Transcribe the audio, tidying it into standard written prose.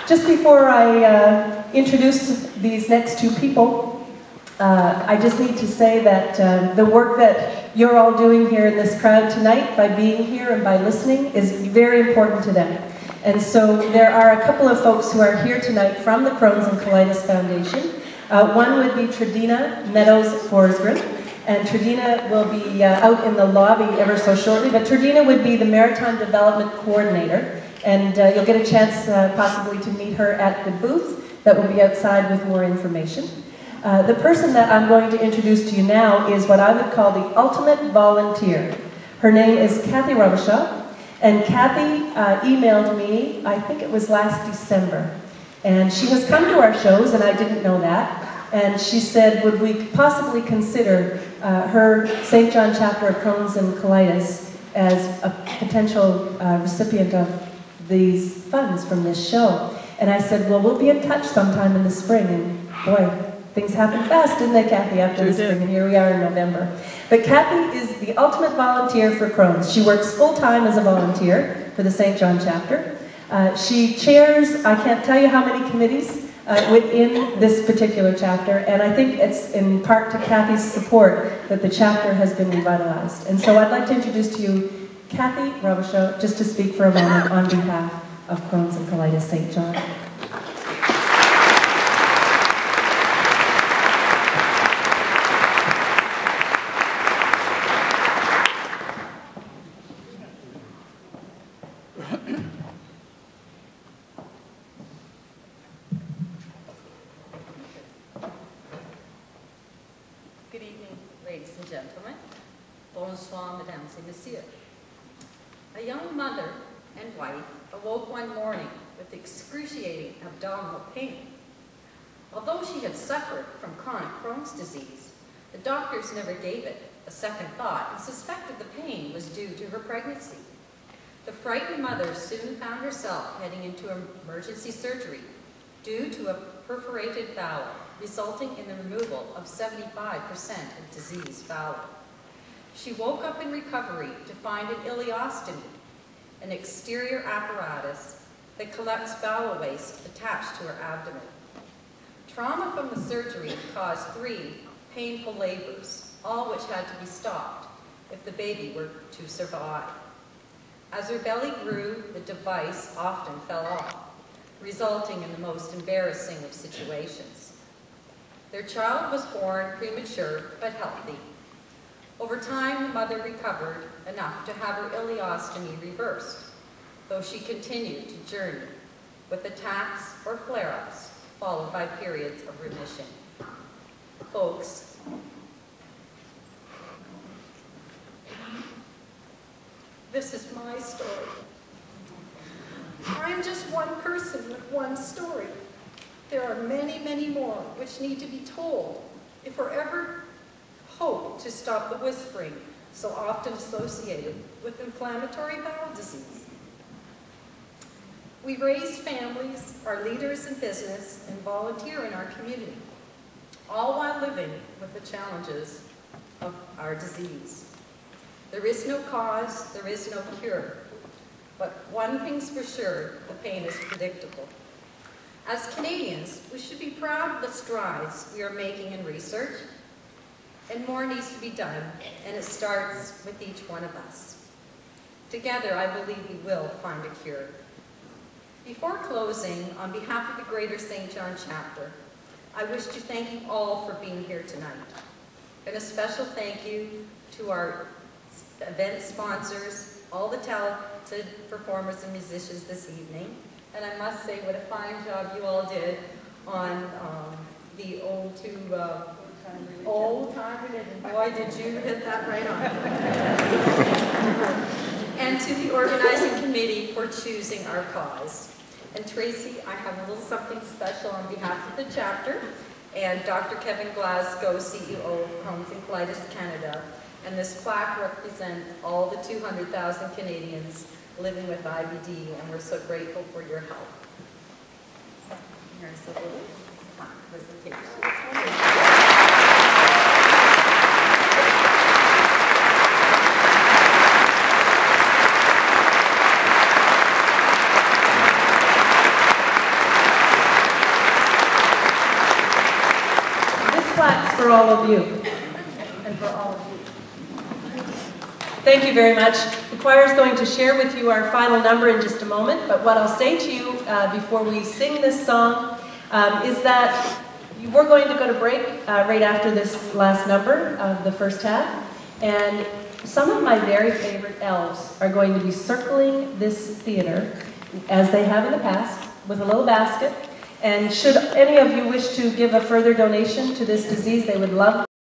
Just before I introduce these next two people, I just need to say that the work that you're all doing here in this crowd tonight, by being here and by listening, is very important to them. And so there are a couple of folks who are here tonight from the Crohn's and Colitis Foundation. One would be Tradina Meadows-Forsgren, and Tradina will be out in the lobby ever so shortly, but Tradina would be the Maritime Development Coordinator, and you'll get a chance possibly to meet her at the booth that will be outside with more information. The person that I'm going to introduce to you now is what I would call the ultimate volunteer. Her name is Cathy Robichaud, and Cathy emailed me, I think it was last December, and she has come to our shows, and I didn't know that, and she said, would we possibly consider her Saint John Chapter of Crohn's and Colitis as a potential recipient of these funds from this show. And I said, well, we'll be in touch sometime in the spring, and boy, things happen fast, didn't they, Cathy, after the spring, and here we are in November. But Cathy is the ultimate volunteer for Crohn's. She works full-time as a volunteer for the Saint John Chapter. She chairs, I can't tell you how many committees within this particular chapter, and I think it's in part to Cathy's support that the chapter has been revitalized. And so I'd like to introduce to you Cathy Robichaud, just to speak for a moment on behalf of Crohn's and Colitis Saint John. Good evening, ladies and gentlemen. Bonsoir, mesdames et messieurs. A young mother and wife awoke one morning with excruciating abdominal pain. Although she had suffered from chronic Crohn's disease, the doctors never gave it a second thought and suspected the pain was due to her pregnancy. The frightened mother soon found herself heading into emergency surgery due to a perforated bowel, resulting in the removal of 75% of diseased bowel. She woke up in recovery to find an ileostomy, an exterior apparatus that collects bowel waste attached to her abdomen. Trauma from the surgery caused 3 painful labors, all which had to be stopped if the baby were to survive. As her belly grew, the device often fell off, resulting in the most embarrassing of situations. Their child was born premature but healthy. Over time, the mother recovered enough to have her ileostomy reversed, though she continued to journey with attacks or flare-ups, followed by periods of remission. Folks, this is my story. I'm just one person with one story. There are many, many more which need to be told if we're ever hope to stop the whispering so often associated with inflammatory bowel disease. We raise families, are leaders in business, and volunteer in our community, all while living with the challenges of our disease. There is no cause, there is no cure, but one thing's for sure, the pain is predictable. As Canadians, we should be proud of the strides we are making in research, and more needs to be done, and it starts with each one of us. Together, I believe we will find a cure. Before closing, on behalf of the Greater Saint John Chapter, I wish to thank you all for being here tonight. And a special thank you to our event sponsors, all the talented performers and musicians this evening. And I must say, what a fine job you all did on the Old Time Religion. Boy, did you hit that right on. And to the organizing committee for choosing our cause. And Tracy, I have a little something special on behalf of the chapter, and Dr. Kevin Glasgow, CEO of Crohn's and Colitis Canada. And this plaque represents all the 200,000 Canadians living with IBD, and we're so grateful for your help. Here's a little presentation. for all of you. And for all of you. Thank you very much. The choir is going to share with you our final number in just a moment, but what I'll say to you before we sing this song is that we're going to go to break right after this last number of the first half, and some of my very favorite elves are going to be circling this theater, as they have in the past, with a little basket. And should any of you wish to give a further donation to this disease, they would love